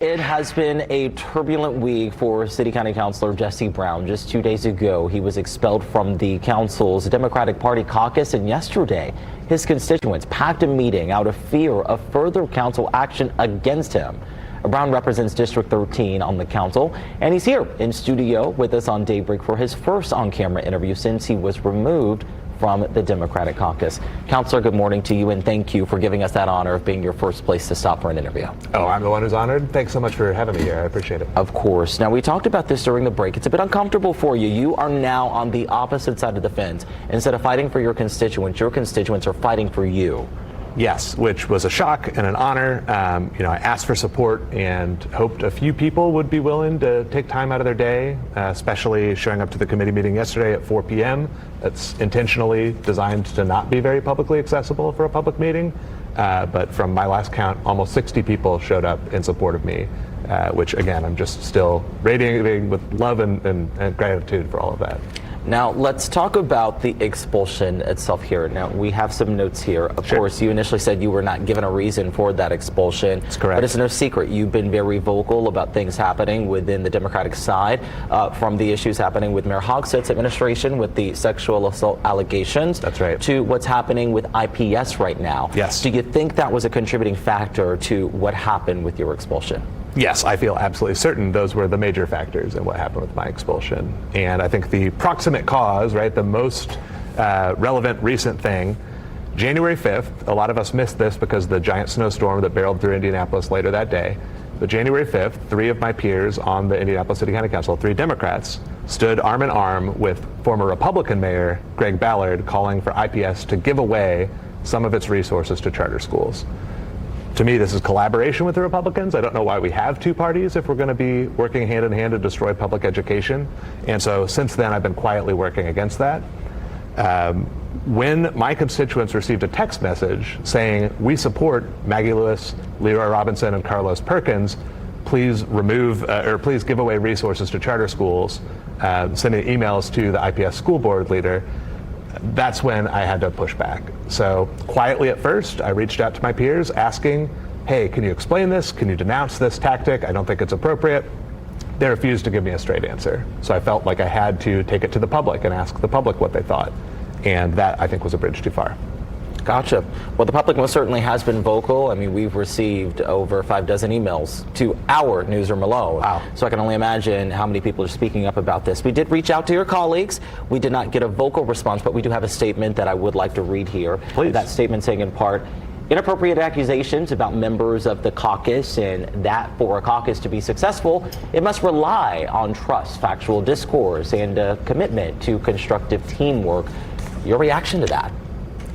It has been a turbulent week for City County Councilor Jesse Brown. Just 2 days ago, he was expelled from the council's Democratic Party caucus, and yesterday, his constituents packed a meeting out of fear of further council action against him. Brown represents District 13 on the council, and he's here in studio with us on Daybreak for his first on-camera interview since he was removed from the Democratic caucus. Councilor, good morning to you, and thank you for giving us that honor of being your first place to stop for an interview. Oh, I'm the one who's honored. Thanks so much for having me here. I appreciate it. Of course. Now, we talked about this during the break. It's a bit uncomfortable for you. You are now on the opposite side of the fence. Instead of fighting for your constituents are fighting for you. Yes, which was a shock and an honor. I asked for support and hoped a few people would be willing to take time out of their day, especially showing up to the committee meeting yesterday at 4 p.m. That's intentionally designed to not be very publicly accessible for a public meeting. But from my last count, almost 60 people showed up in support of me, which again, I'm just still radiating with love and gratitude for all of that. Now, let's talk about the expulsion itself here. Now, we have some notes here. Of course, you initially said you were not given a reason for that expulsion. That's correct. But it's no secret. You've been very vocal about things happening within the Democratic side, from the issues happening with Mayor Hogsett's administration with the sexual assault allegations. That's right. To what's happening with IPS right now. Yes. Do you think that was a contributing factor to what happened with your expulsion? Yes, I feel absolutely certain those were the major factors in what happened with my expulsion. And I think the proximate cause, right, the most relevant recent thing, January 5th, a lot of us missed this because of the giant snowstorm that barreled through Indianapolis later that day. But January 5th, 3 of my peers on the Indianapolis City County Council, 3 Democrats, stood arm in arm with former Republican Mayor Greg Ballard calling for IPS to give away some of its resources to charter schools. To me, this is collaboration with the Republicans. I don't know why we have 2 parties if we're going to be working hand in hand to destroy public education. And so since then, I've been quietly working against that. When my constituents received a text message saying, we support Maggie Lewis, Leroy Robinson, and Carlos Perkins, please please give away resources to charter schools, sending emails to the IPS school board leader, that's when I had to push back. So quietly at first, I reached out to my peers asking, hey, can you explain this? Can you denounce this tactic? I don't think it's appropriate. They refused to give me a straight answer. So I felt like I had to take it to the public and ask the public what they thought. And that, I think, was a bridge too far. Gotcha. Well, the public most certainly has been vocal. I mean, we've received over 6 emails to our newsroom alone. Wow. So I can only imagine how many people are speaking up about this. We did reach out to your colleagues. We did not get a vocal response, but we do have a statement that I would like to read here. Please. That statement saying in part, inappropriate accusations about members of the caucus, and that for a caucus to be successful, it must rely on trust, factual discourse, and a commitment to constructive teamwork. Your reaction to that?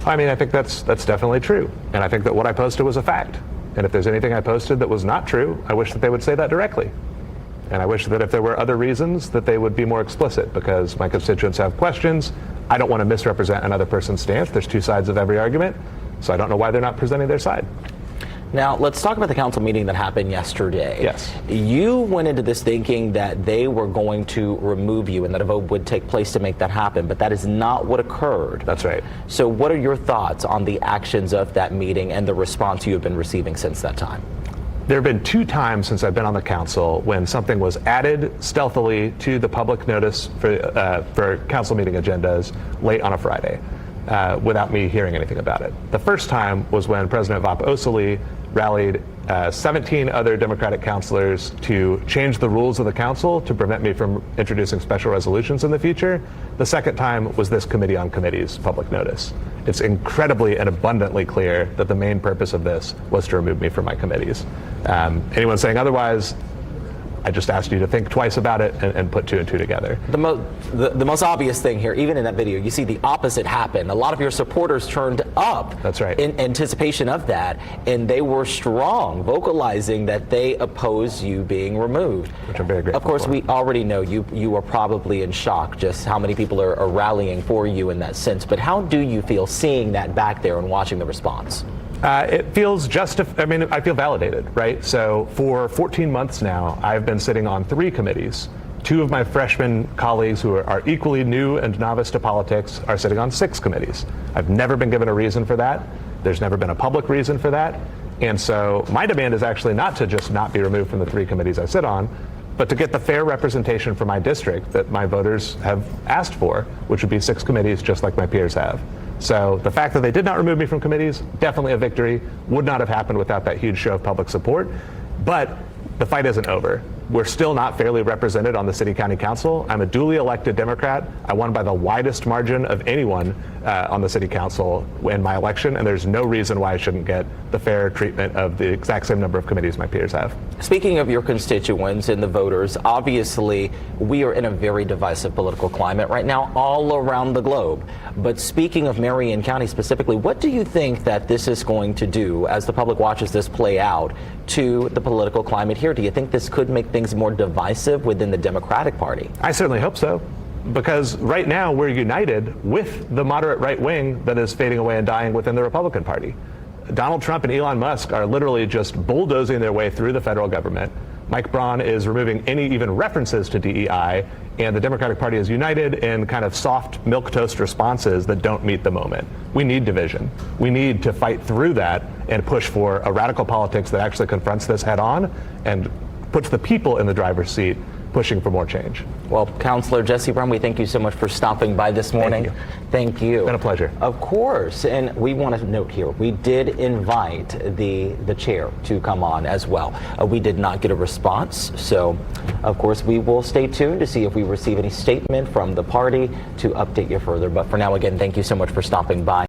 I mean, I think that's definitely true. And I think that what I posted was a fact. And if there's anything I posted that was not true, I wish that they would say that directly. And I wish that if there were other reasons that they would be more explicit, because my constituents have questions. I don't want to misrepresent another person's stance. There's 2 sides of every argument. So I don't know why they're not presenting their side. Now, let's talk about the council meeting that happened yesterday. Yes. You went into this thinking that they were going to remove you and that a vote would take place to make that happen, but that is not what occurred. That's right. So what are your thoughts on the actions of that meeting and the response you have been receiving since that time? There have been 2 times since I've been on the council when something was added stealthily to the public notice for council meeting agendas late on a Friday without me hearing anything about it. The first time was when President Vop Osili rallied 17 other Democratic councilors to change the rules of the council to prevent me from introducing special resolutions in the future. The second time was this Committee on Committees public notice. It's incredibly and abundantly clear that the main purpose of this was to remove me from my committees. Anyone saying otherwise, I just asked you to think twice about it and put 2 and 2 together. The most obvious thing here, even in that video, you see the opposite happen. A lot of your supporters turned up. That's right. In anticipation of that, and they were strong, vocalizing that they oppose you being removed. Which I'm very grateful for. Of course, we already know you are probably in shock just how many people are rallying for you in that sense. But how do you feel seeing that back there and watching the response? It feels I feel validated, right? So for 14 months now, I've been sitting on 3 committees. 2 of my freshman colleagues who are equally new and novice to politics are sitting on 6 committees. I've never been given a reason for that. There's never been a public reason for that. And so my demand is actually not to just not be removed from the 3 committees I sit on, but to get the fair representation for my district that my voters have asked for, which would be 6 committees just like my peers have. So the fact that they did not remove me from committees, definitely a victory. Would not have happened without that huge show of public support. But the fight isn't over. We're still not fairly represented on the City County Council. I'm a duly elected Democrat. I won by the widest margin of anyone on the City Council in my election, and there's no reason why I shouldn't get the fair treatment of the exact same number of committees my peers have. Speaking of your constituents and the voters, obviously we are in a very divisive political climate right now all around the globe. But speaking of Marion County specifically, what do you think that this is going to do as the public watches this play out to the political climate here? Do you think this could make things more divisive within the Democratic Party? I certainly hope so, because right now we're united with the moderate right wing that is fading away and dying within the Republican Party. Donald Trump and Elon Musk are literally just bulldozing their way through the federal government. Mike Braun is removing any even references to DEI, and the Democratic Party is united in kind of soft milquetoast responses that don't meet the moment. We need division. We need to fight through that and push for a radical politics that actually confronts this head on and puts the people in the driver's seat, pushing for more change. Well, Councilor Jesse Brown, we thank you so much for stopping by this morning. Thank you. It's been a pleasure. Of course. And we want to note here, we did invite the chair to come on as well. We did not get a response. So, of course, we will stay tuned to see if we receive any statement from the party to update you further. But for now, again, thank you so much for stopping by.